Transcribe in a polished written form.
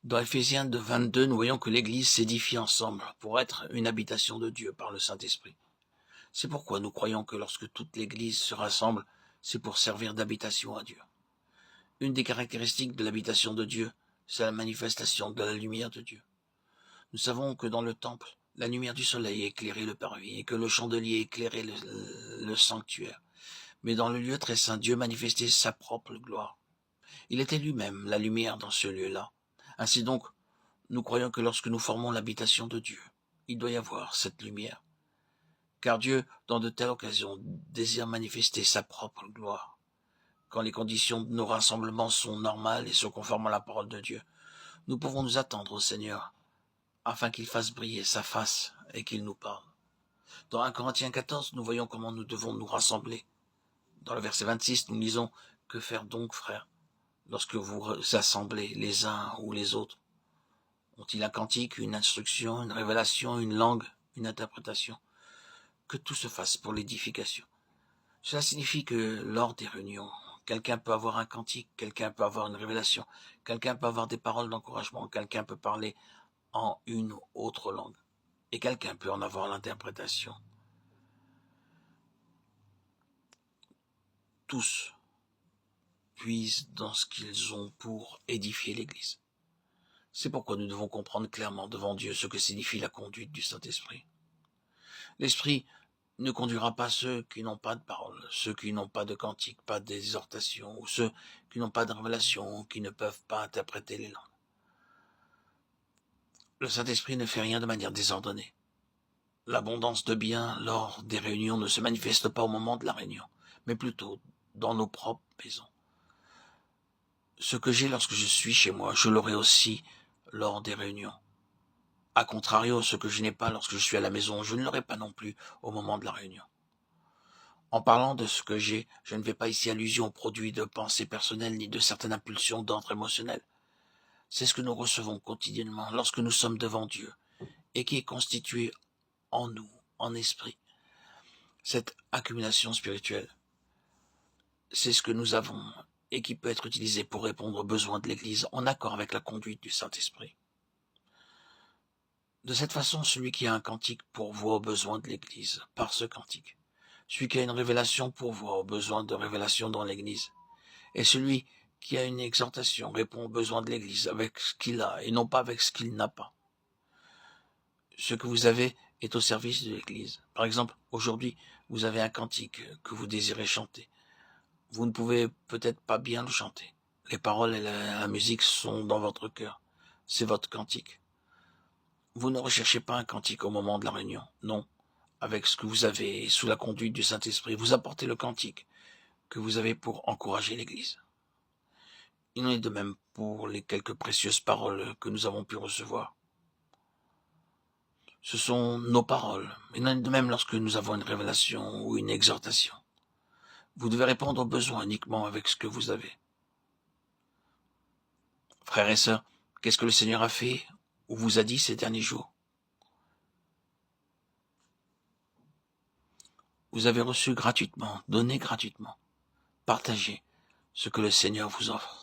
Dans Éphésiens 22, nous voyons que l'Église s'édifie ensemble pour être une habitation de Dieu par le Saint-Esprit. C'est pourquoi nous croyons que lorsque toute l'Église se rassemble, c'est pour servir d'habitation à Dieu. Une des caractéristiques de l'habitation de Dieu, c'est la manifestation de la lumière de Dieu. Nous savons que dans le temple, la lumière du soleil éclairait le parvis et que le chandelier éclairait le sanctuaire. Mais dans le lieu très saint, Dieu manifestait sa propre gloire. Il était lui-même la lumière dans ce lieu-là. Ainsi donc, nous croyons que lorsque nous formons l'habitation de Dieu, il doit y avoir cette lumière. Car Dieu, dans de telles occasions, désire manifester sa propre gloire. Quand les conditions de nos rassemblements sont normales et se conforment à la parole de Dieu, nous pouvons nous attendre au Seigneur, afin qu'il fasse briller sa face et qu'il nous parle. Dans 1 Corinthiens 14, nous voyons comment nous devons nous rassembler. Dans le verset 26, nous lisons « Que faire donc, frères, lorsque vous vous assemblez les uns ou les autres? Ont-ils un cantique, une instruction, une révélation, une langue, une interprétation? Que tout se fasse pour l'édification. » Cela signifie que lors des réunions, quelqu'un peut avoir un cantique, quelqu'un peut avoir une révélation, quelqu'un peut avoir des paroles d'encouragement, quelqu'un peut parler en une autre langue, et quelqu'un peut en avoir l'interprétation. Tous puisent dans ce qu'ils ont pour édifier l'Église. C'est pourquoi nous devons comprendre clairement devant Dieu ce que signifie la conduite du Saint-Esprit. L'Esprit ne conduira pas ceux qui n'ont pas de parole, ceux qui n'ont pas de cantique, pas d'exhortation, ou ceux qui n'ont pas de révélation, ou qui ne peuvent pas interpréter les langues. Le Saint-Esprit ne fait rien de manière désordonnée. L'abondance de biens lors des réunions ne se manifeste pas au moment de la réunion, mais plutôt dans nos propres maisons. Ce que j'ai lorsque je suis chez moi, je l'aurai aussi lors des réunions. A contrario, ce que je n'ai pas lorsque je suis à la maison, je ne l'aurai pas non plus au moment de la réunion. En parlant de ce que j'ai, je ne fais pas ici allusion aux produits de pensée personnelle ni de certaines impulsions d'ordre émotionnel. C'est ce que nous recevons quotidiennement lorsque nous sommes devant Dieu et qui est constitué en nous, en esprit. Cette accumulation spirituelle, c'est ce que nous avons et qui peut être utilisé pour répondre aux besoins de l'Église en accord avec la conduite du Saint-Esprit. De cette façon, celui qui a un cantique pourvoit aux besoins de l'Église par ce cantique. Celui qui a une révélation pourvoit aux besoins de révélation dans l'Église. Et celui qui a une exhortation répond aux besoins de l'Église avec ce qu'il a et non pas avec ce qu'il n'a pas. Ce que vous avez est au service de l'Église. Par exemple, aujourd'hui, vous avez un cantique que vous désirez chanter. Vous ne pouvez peut-être pas bien le chanter. Les paroles et la musique sont dans votre cœur. C'est votre cantique. Vous ne recherchez pas un cantique au moment de la réunion. Non. Avec ce que vous avez et sous la conduite du Saint-Esprit, vous apportez le cantique que vous avez pour encourager l'Église. Il en est de même pour les quelques précieuses paroles que nous avons pu recevoir. Ce sont nos paroles. Il en est de même lorsque nous avons une révélation ou une exhortation. Vous devez répondre aux besoins uniquement avec ce que vous avez. Frères et sœurs, qu'est-ce que le Seigneur a fait ou vous a dit ces derniers jours? Vous avez reçu gratuitement, donné gratuitement, partagé ce que le Seigneur vous offre.